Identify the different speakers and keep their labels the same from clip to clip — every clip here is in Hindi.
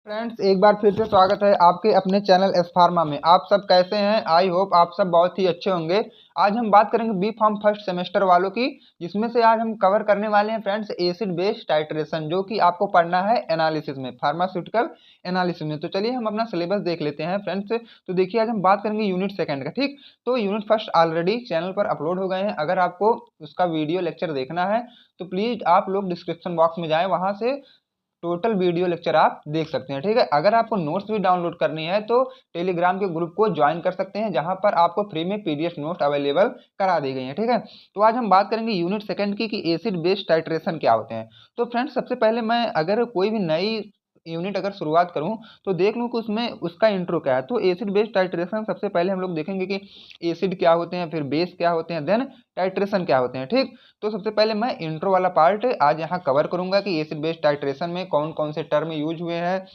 Speaker 1: फ्रेंड्स, एक बार फिर से स्वागत है आपके अपने चैनल एस फार्मा में। आप सब कैसे हैं? आई होप आप सब बहुत ही अच्छे होंगे। आज हम बात करेंगे बी फार्म फर्स्ट सेमेस्टर वालों की, जिसमें से आज हम कवर करने वाले हैं फ्रेंड्स एसिड बेस टाइट्रेशन, जो कि आपको पढ़ना है एनालिसिस में, फार्मास्यूटिकल एनालिसिस में। तो चलिए हम अपना सिलेबस देख लेते हैं फ्रेंड्स। तो देखिए आज हम बात करेंगे यूनिट सेकंड का। ठीक, तो यूनिट फर्स्ट ऑलरेडी चैनल पर अपलोड हो गए हैं। अगर आपको उसका वीडियो लेक्चर देखना है तो प्लीज आप लोग डिस्क्रिप्शन बॉक्स में जाएं, वहां से टोटल वीडियो लेक्चर आप देख सकते हैं। ठीक है, अगर आपको नोट्स भी डाउनलोड करनी है तो टेलीग्राम के ग्रुप को ज्वाइन कर सकते हैं, जहां पर आपको फ्री में पीडीएफ नोट अवेलेबल करा दी गई है। ठीक है, तो आज हम बात करेंगे यूनिट सेकंड की कि एसिड बेस टाइट्रेशन क्या होते हैं। तो फ्रेंड्स, सबसे पहले मैं अगर कोई भी नई यूनिट अगर शुरुआत करूं तो देख लूं कि उसमें उसका इंट्रो क्या है। तो एसिड बेस टाइट्रेशन सबसे पहले हम लोग देखेंगे कि एसिड क्या होते हैं, फिर बेस क्या होते हैं, देन टाइट्रेशन क्या होते हैं। ठीक, तो सबसे पहले मैं इंट्रो वाला पार्ट आज यहाँ कवर करूंगा कि एसिड बेस टाइट्रेशन में कौन कौन से टर्म यूज हुए हैं,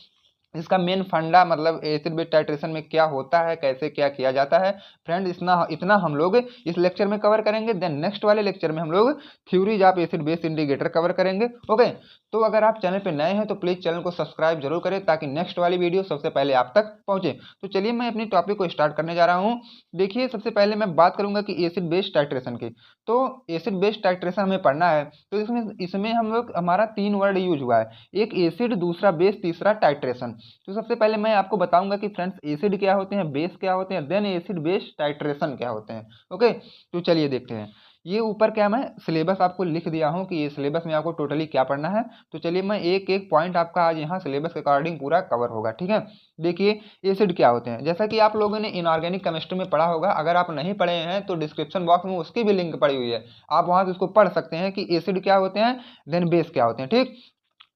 Speaker 1: इसका मेन फंडा मतलब एसिड बेस टाइट्रेशन में क्या होता है, कैसे क्या किया जाता है। फ्रेंड, इतना इतना हम लोग इस लेक्चर में कवर करेंगे। देन नेक्स्ट वाले लेक्चर में हम लोग theories of acid base integrator cover करेंगे। ओके, तो अगर आप चैनल पे नए हैं तो प्लीज चैनल को सब्सक्राइब जरूर करें, ताकि नेक्स्ट वाली वीडियो सबसे पहले आप तक पहुंचे। तो चलिए मैं अपनी टॉपिक को स्टार्ट करने जा रहा हूँ। देखिए, सबसे पहले मैं बात करूंगा कि एसिड बेस टाइट्रेशन की। तो एसिड बेस टाइट्रेशन हमें पढ़ना है, तो इसमें इसमें हम लोग हमारा 3 वर्ड यूज हुआ है, एक एसिड, दूसरा बेस, तीसरा टाइट्रेशन। तो सबसे पहले मैं आपको बताऊंगा कि फ्रेंड्स एसिड क्या होते हैं, बेस क्या होते हैं, देन एसिड बेस टाइट्रेशन क्या होते हैं। ओके, तो चलिए देखते हैं। ये ऊपर क्या मैं सिलेबस आपको लिख दिया हूँ कि ये सिलेबस में आपको टोटली क्या पढ़ना है। तो चलिए मैं एक एक पॉइंट आपका आज यहाँ सिलेबस के अकॉर्डिंग पूरा कवर होगा। ठीक है, देखिए एसिड क्या होते हैं, जैसा कि आप लोगों ने इनऑर्गेनिक केमिस्ट्री में पढ़ा होगा। अगर आप नहीं पढ़े हैं तो डिस्क्रिप्शन बॉक्स में उसकी भी लिंक पड़ी हुई है, आप वहां से उसको पढ़ सकते हैं कि एसिड क्या होते हैं, देन बेस क्या होते हैं। ठीक,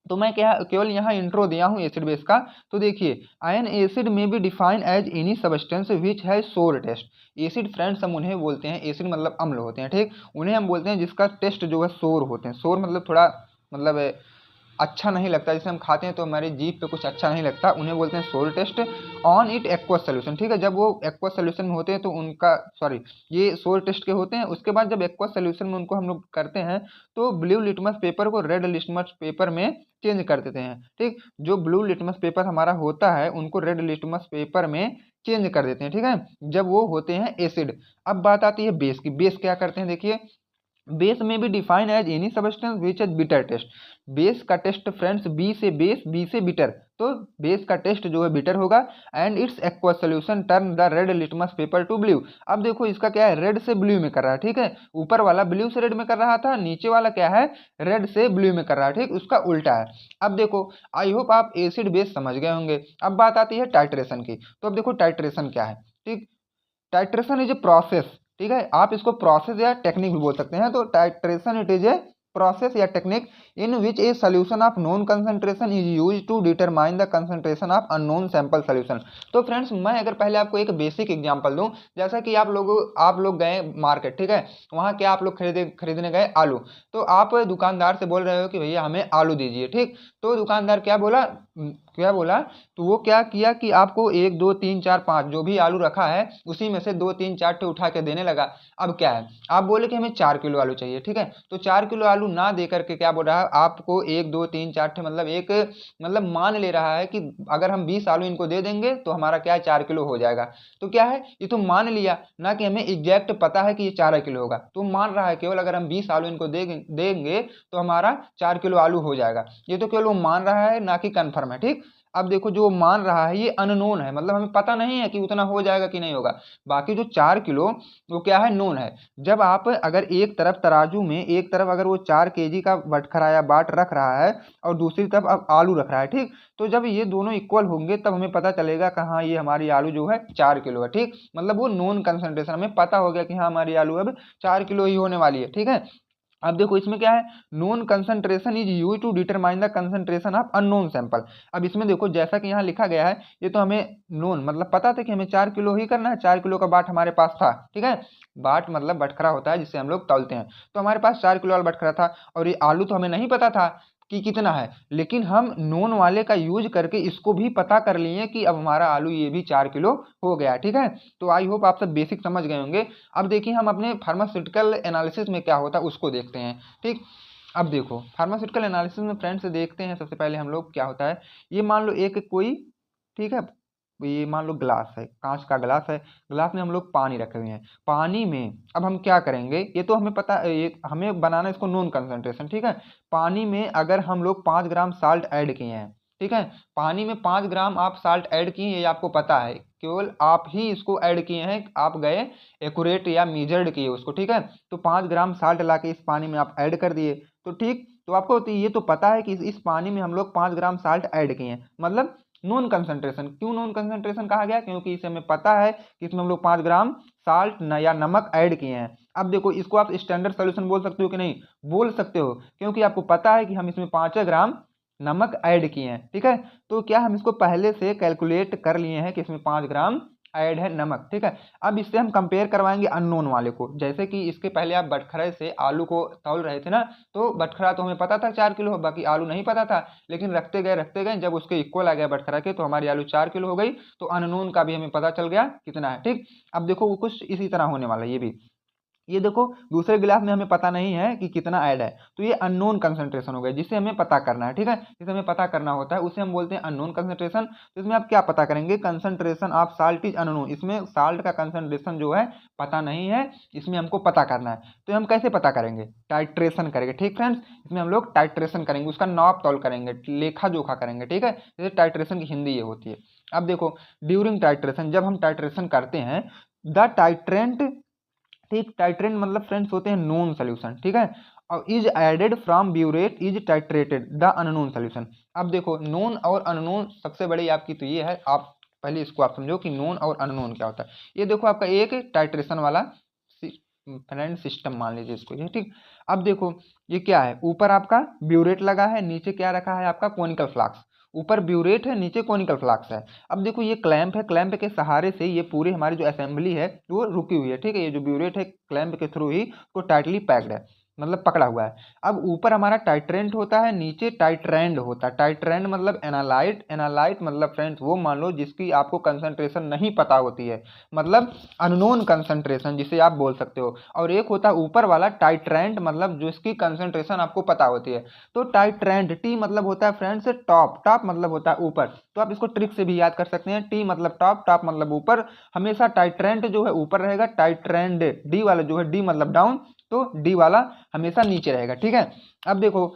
Speaker 1: तो मैं क्या केवल यहाँ इंट्रो दिया हूँ एसिड बेस का। तो देखिए, an acid may be defined as any substance which has sour test. Acid friends हम उन्हें बोलते हैं, एसिड मतलब अम्ल होते हैं। ठीक, उन्हें हम बोलते हैं जिसका टेस्ट जो है सोर होते हैं। सोर मतलब थोड़ा मतलब अच्छा नहीं लगता, जैसे हम खाते हैं तो हमारी जीभ पे कुछ अच्छा नहीं लगता, उन्हें बोलते हैं सोर test on it aqueous solution. ठीक है, जब वो एक्वस सोल्यूशन में होते हैं तो उनका सॉरी ये सोर टेस्ट के होते हैं। उसके बाद जब एक्वस सोल्यूशन में उनको हम लोग करते हैं तो ब्लू लिटमस पेपर को रेड लिटमस पेपर में चेंज कर देते हैं। ठीक, जो ब्लू लिटमस पेपर हमारा होता है उनको रेड लिटमस पेपर में चेंज कर देते हैं। ठीक है, जब वो होते हैं एसिड। अब बात आती है बेस की। बेस क्या करते हैं, देखिए बेस में भी define as any substance which as bitter taste. Base का टेस्ट फ्रेंड्स बी से बेस, बी से बिटर, तो बेस का टेस्ट जो है बिटर होगा। And its aqueous solution turn the red litmus paper to blue. अब देखो इसका क्या है, रेड से ब्लू में कर रहा है। ठीक है, ऊपर वाला ब्लू से रेड में कर रहा था, नीचे वाला क्या है, रेड से ब्लू में कर रहा है। ठीक, उसका उल्टा है। अब देखो, आई होप आप एसिड बेस समझ गए होंगे। अब बात आती है टाइट्रेशन की। तो अब देखो टाइट्रेशन क्या है। ठीक, टाइट्रेशन इज ए प्रोसेस। ठीक है, आप इसको प्रोसेस या टेक्निक भी बोल सकते हैं। तो titration it is a process या technique in which a solution of known concentration is use to determine the concentration of unknown sample solution. तो फ्रेंड्स, मैं अगर पहले आपको एक बेसिक एग्जांपल दूं, जैसा कि आप लोग गए मार्केट। ठीक है, वहां क्या आप लोग खरीदने गए आलू। तो आप दुकानदार से बोल रहे हो कि भैया हमें आलू दीजिए। ठीक, तो दुकानदार क्या बोला, तो वो क्या किया कि आपको 1 2 3 4 5 जो भी आलू रखा है उसी में से 2 3 4 ठे उठा के देने लगा। अब क्या है, आप बोले कि हमें 4 किलो आलू चाहिए। ठीक है, तो 4 किलो आलू ना दे करके क्या बोल रहा है आपको, 1 2 3 4 ठे मतलब एक मतलब मान ले रहा है कि अगर हम 20 आलू इनको दे देंगे तो हमारा क्या है 4 किलो हो जाएगा। तो क्या है, ये तो मान लिया ना कि हमें एग्जैक्ट पता है कि ये 4 किलो होगा, तो मान रहा है केवल अगर हम 20 आलू इनको देंगे तो हमारा 4 किलो आलू हो जाएगा। ये तो केवल वो मान रहा है, ना कि कन्फर्म है। ठीक, अब देखो जो मान रहा है ये अननोन है, मतलब हमें पता नहीं है कि उतना हो जाएगा कि नहीं होगा। बाकी जो 4 किलो वो क्या है, नोन है। जब आप अगर एक तरफ तराजू में एक तरफ अगर वो 4 केजी का बटखरा या बाट रख रहा है और दूसरी तरफ अब आलू रख रहा है। ठीक, तो जब ये दोनों इक्वल होंगे तब हमें पता चलेगा कि हाँ ये हमारी आलू जो है 4 किलो है। ठीक, मतलब वो नोन कंसंट्रेशन, हमें पता हो गया कि हाँ हमारी आलू अब 4 किलो ही होने वाली है। ठीक है, अब देखो इसमें क्या है, known concentration is use to determine the concentration of unknown sample. अब इसमें देखो जैसा कि यहाँ लिखा गया है, ये तो हमें नोन मतलब पता था कि हमें 4 किलो ही करना है, 4 किलो का बाट हमारे पास था। ठीक है, बाट मतलब बटखरा होता है जिससे हम लोग तौलते हैं, तो हमारे पास 4 किलो वाला बटखरा था। और ये आलू तो हमें नहीं पता था कि कितना है, लेकिन हम नोन वाले का यूज करके इसको भी पता कर लिए कि अब हमारा आलू ये भी 4 किलो हो गया। ठीक है, तो आई होप आप सब बेसिक समझ गए होंगे। अब देखिए हम अपने फार्मास्यूटिकल एनालिसिस में क्या होता है उसको देखते हैं। ठीक, अब देखो फार्मास्यूटिकल एनालिसिस में फ्रेंड्स देखते हैं सबसे पहले हम लोग क्या होता है। ये मान लो एक कोई, ठीक है, ये मान लो ग्लास है, कांच का ग्लास है, ग्लास में हम लोग पानी रखे हुए हैं। पानी में अब हम क्या करेंगे, ये तो हमें पता, ये हमें बनाना इसको नॉन कंसंट्रेशन, ठीक है। पानी में अगर हम लोग 5 ग्राम साल्ट ऐड किए हैं, ठीक है, पानी में 5 ग्राम आप साल्ट ऐड किए, ये आपको पता है, केवल आप ही इसको ऐड किए हैं, आप गए एक्यूरेट या मेजर्ड किए उसको, ठीक है। तो 5 ग्राम साल्ट ला के इस पानी में आप ऐड कर दिए, तो ठीक, तो आपको तो ये तो पता है कि इस पानी में हम लोग 5 ग्राम साल्ट ऐड किए हैं, मतलब नॉन कंसंट्रेशन। क्यों नॉन कंसंट्रेशन कहा गया, क्योंकि इसे हमें पता है कि इसमें हम लोग 5 ग्राम साल्ट या नमक ऐड किए हैं। अब देखो इसको आप स्टैंडर्ड सोल्यूशन बोल सकते हो कि नहीं, बोल सकते हो, क्योंकि आपको पता है कि हम इसमें 5 ग्राम नमक ऐड किए हैं, ठीक है। तो क्या हम इसको पहले से कैलकुलेट कर लिए हैं कि इसमें 5 ग्राम ऐड है नमक, ठीक है। अब इससे हम कंपेयर करवाएंगे अननोन वाले को, जैसे कि इसके पहले आप बटखरे से आलू को तौल रहे थे ना, तो बटखरा तो हमें पता था 4 किलो, बाकी आलू नहीं पता था, लेकिन रखते गए जब उसके इक्वल आ गया बटखरा के, तो हमारी आलू 4 किलो हो गई, तो अननोन का भी हमें पता चल गया कितना है, ठीक। अब देखो वो कुछ इसी तरह होने वाला है ये भी। ये देखो दूसरे गिलास में हमें पता नहीं है कि कितना ऐड है, तो ये अननोन कंसंट्रेशन हो गया, जिसे हमें पता करना है, ठीक है। जिसे हमें पता करना होता है उसे हम बोलते हैं अननोन कंसंट्रेशन। तो इसमें आप क्या पता करेंगे, concentration of salt is unknown, इसमें साल्ट का कंसंट्रेशन जो है पता नहीं है, इसमें हमको पता करना है। तो हम कैसे पता करेंगे, टाइट्रेशन करेंगे, ठीक फ्रेंड्स। इसमें हम लोग टाइट्रेशन करेंगे, उसका नाप तौल करेंगे, लेखा जोखा करेंगे, ठीक है। जैसे टाइट्रेशन की हिंदी ये होती है। अब देखो ड्यूरिंग टाइट्रेशन, जब हम टाइट्रेशन करते हैं, द टाइट्रेंट, ठीक, टाइट्रेंट मतलब फ्रेंड्स होते हैं नोन सोल्यूशन, ठीक है। और is added from burette is titrated the unknown solution. अब देखो नोन और अननोन सबसे बड़ी आपकी तो ये है, आप पहले इसको आप समझो कि नोन और अननोन क्या होता है। ये देखो आपका एक टाइट्रेशन वाला फ्रेंड सिस्टम मान लीजिए इसको, ये ठीक। अब देखो ये क्या है, ऊपर आपका ब्यूरेट लगा है, नीचे क्या रखा है आपका कोनिकल फ्लास्क, ऊपर ब्यूरेट है, नीचे कोनिकल फ्लास्क है। अब देखो ये क्लैंप है, क्लैंप के सहारे से ये पूरी हमारी जो असेंबली है वो रुकी हुई है, ठीक है। ये जो ब्यूरेट है क्लैंप के थ्रू ही वो टाइटली पैक्ड है, मतलब पकड़ा हुआ है। अब ऊपर हमारा टाइट्रेंट होता है, नीचे टाइट्रेंड होता है। टाइट्रेंड मतलब एनालाइट, एनालाइट मतलब फ्रेंड्स वो मान लो जिसकी आपको कंसंट्रेशन नहीं पता होती है, मतलब अननोन कंसंट्रेशन जिसे आप बोल सकते हो। और एक होता है ऊपर वाला टाइट्रेंड, मतलब जिसकी कंसंट्रेशन आपको पता होती है। तो टाइट्रेंड, टी मतलब होता है फ्रेंड्स टॉप, टॉप मतलब होता है ऊपर, तो आप इसको ट्रिक से भी याद कर सकते हैं, टी मतलब टॉप, टॉप मतलब ऊपर, हमेशा टाइट्रेंड जो है ऊपर रहेगा, टाइट्रेंड डी वाला जो है, डी मतलब डाउन, तो डी वाला हमेशा नीचे रहेगा, ठीक है। अब देखो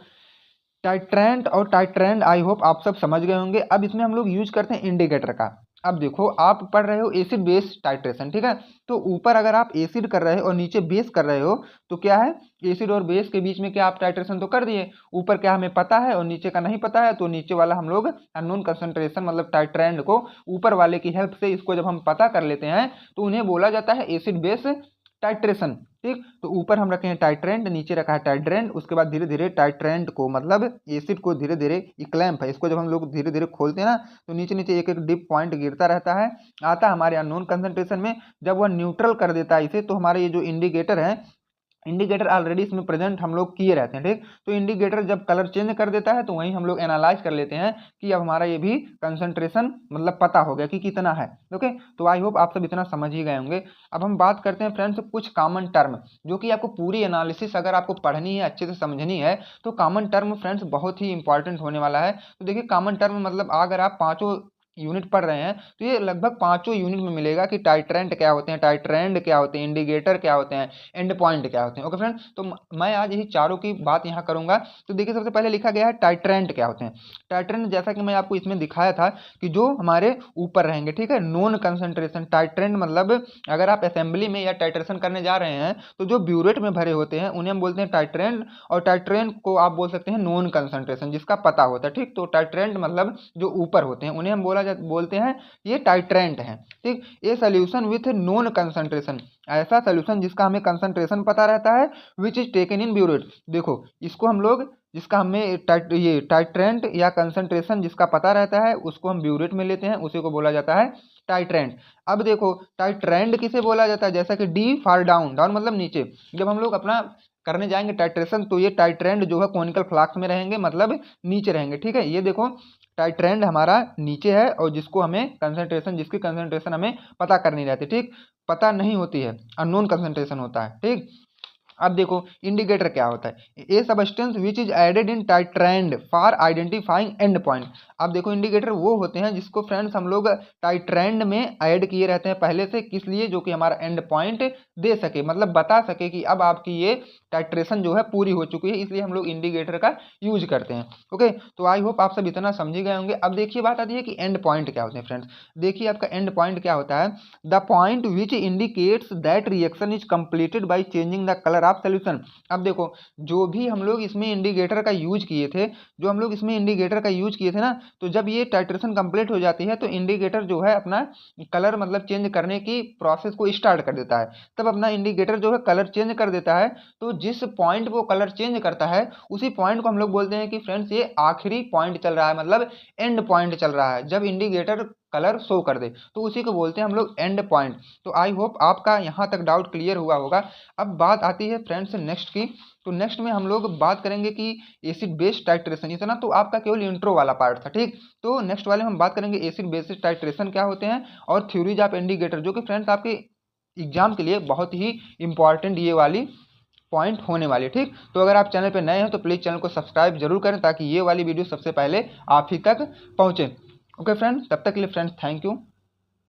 Speaker 1: टाइट्रेंड और टाइट्रेंड आई होप आप सब समझ गए होंगे। अब इसमें हम लोग यूज करते हैं इंडिकेटर का। अब देखो आप पढ़ रहे हो एसिड बेस टाइट्रेशन, ठीक है। तो ऊपर अगर आप एसिड कर रहे हो और नीचे बेस कर रहे हो, तो क्या है, एसिड और बेस के बीच में क्या आप टाइट्रेशन तो कर दिए, ऊपर क्या हमें पता है और नीचे का नहीं पता है, तो नीचे वाला हम लोग अननोन कंसंट्रेशन मतलब टाइट्रेंड को ऊपर वाले की हेल्प से इसको जब हम पता कर लेते हैं, तो उन्हें बोला जाता है एसिड बेस टाइट्रेशन, ठीक। तो ऊपर हम रखे हैं टाइट्रेंड, नीचे रखा है टाइट्रेंड, उसके बाद धीरे धीरे टाइट्रेंड को मतलब एसिड को धीरे धीरे, ये क्लैंप है, इसको जब हम लोग धीरे धीरे खोलते हैं ना, तो नीचे नीचे एक एक डिप पॉइंट गिरता रहता है, आता है हमारे अननोन कंसंट्रेशन में। जब वह न्यूट्रल कर देता है इसे, तो हमारे ये जो इंडिकेटर है, इंडिकेटर ऑलरेडी इसमें प्रेजेंट हम लोग किए रहते हैं, ठीक। तो इंडिकेटर जब कलर चेंज कर देता है, तो वहीं हम लोग एनालाइज कर लेते हैं कि अब हमारा ये भी कंसंट्रेशन मतलब पता हो गया कि कितना है, ओके। तो आई होप आप सब इतना समझ ही गए होंगे। अब हम बात करते हैं फ्रेंड्स कुछ कॉमन टर्म, जो कि आपको पूरी एनालिसिस अगर आपको पढ़नी है, अच्छे से समझनी है, तो कॉमन टर्म फ्रेंड्स बहुत ही इंपॉर्टेंट होने वाला है। तो देखिए कॉमन टर्म मतलब अगर आप पांचों यूनिट पढ़ रहे हैं, तो ये लगभग पांचों यूनिट में मिलेगा कि टाइट्रेंड क्या होते हैं, टाइट्रेंड क्या होते हैं, इंडिकेटर क्या होते हैं, एंड पॉइंट क्या होते हैं, ओके फ्रेंड्स। तो मैं आज यही चारों की बात यहाँ करूंगा। तो देखिए सबसे पहले लिखा गया है टाइट्रेंड क्या होते हैं। टाइट्रेंड जैसा कि मैं आपको इसमें दिखाया था कि जो हमारे ऊपर रहेंगे, ठीक है, नॉन कंसंट्रेशन। टाइट्रेंड मतलब अगर आप असेंबली में या टाइट्रेशन करने जा रहे हैं, तो जो ब्यूरेट में भरे होते हैं उन्हें हम बोलते हैं टाइट्रेंड, और टाइट्रेंड को आप बोल सकते हैं नॉन कंसंट्रेशन जिसका पता होता है, ठीक। तो टाइट्रेंड मतलब जो ऊपर होते हैं उन्हें हम बोलते हैं ये टाइट्रेंड हैं, ठीक। ये सोल्यूशन विथ नॉन कंसंट्रेशन, ऐसा सोल्यूशन जिसका हमें कंसंट्रेशन पता रहता है, which is taken in burette. देखो इसको हम लोग, जिसका हमें ये टाइट्रेंड या कंसंट्रेशन जिसका पता रहता है उसको हम ब्यूरेट में लेते हैं, उसी को बोला जाता है टाइट्रेंड। अब देखो टाइट्रेंड किसे बोला जाता है, जैसा कि डी फॉर डाउन, डाउन मतलब नीचे। जब हम लोग अपना करने जाएंगे टाइट्रेशन, तो ये टाइट्रेंड जो है कोनिकल फ्लास्क में रहेंगे, मतलब नीचे रहेंगे, ठीक है। ये देखो टाइट्रेंड हमारा नीचे है, और जिसको हमें कंसंट्रेशन, जिसकी कंसंट्रेशन हमें पता करनी रहती है, ठीक, पता नहीं होती है, अननोन कंसंट्रेशन होता है, ठीक। अब देखो इंडिकेटर क्या होता है, a substance which is added in titrand for identifying end point. अब देखो इंडिकेटर वो होते हैं जिसको फ्रेंड्स हम लोग टाइट्रेंड में ऐड किए रहते हैं पहले से, किस लिए, जो कि हमारा एंड पॉइंट दे सके, मतलब बता सके कि अब आपकी ये टाइट्रेशन जो है पूरी हो चुकी है, इसलिए हम लोग इंडिकेटर का यूज करते हैं। ओके, तो आई होप आप सब इतना समझ गए होंगे। अब देखिए बात आती है कि एंड पॉइंट क्या होते हैं फ्रेंड्स। देखिए आपका एंड पॉइंट क्या होता है, the point which indicates that reaction is completed by changing the colour of solution. अब देखो जो भी हम लोग इसमें इंडिकेटर का यूज किए थे, जो हम लोग इसमें इंडिकेटर का यूज किए थे ना, तो जब ये टाइट्रेशन कंप्लीट हो जाती है तो इंडिकेटर जो है अपना कलर मतलब चेंज करने की प्रोसेस को स्टार्ट कर देता है। तब अपना इंडिकेटर जो है कलर चेंज कर देता है, तो जिस पॉइंट वो कलर चेंज करता है उसी पॉइंट को हम लोग बोलते हैं कि फ्रेंड्स ये आखिरी पॉइंट चल रहा है, मतलब एंड पॉइंट चल रहा है। जब इंडिकेटर कलर शो कर दे तो उसी को बोलते हैं हम लोग एंड पॉइंट। तो आई होप आपका यहाँ तक डाउट क्लियर हुआ होगा। अब बात आती है फ्रेंड्स नेक्स्ट की, तो नेक्स्ट में हम लोग बात करेंगे कि एसिड बेस टाइट्रेशन। इतना तो आपका केवल इंट्रो वाला पार्ट था, ठीक। तो नेक्स्ट वाले हम बात करेंगे एसिड बेसिस टाइट्रेशन क्या होते हैं और थ्योरीज ऑफ इंडिकेटर, जो कि फ्रेंड्स आपके एग्जाम के लिए बहुत ही इंपॉर्टेंट ये वाली पॉइंट होने वाली, ठीक। तो अगर आप चैनल पर नए हैं तो प्लीज़ चैनल को सब्सक्राइब जरूर करें ताकि ये वाली वीडियो सबसे पहले आप ही तक पहुँचे। ओके फ्रेंड्स, तब तक के लिए फ्रेंड्स थैंक यू।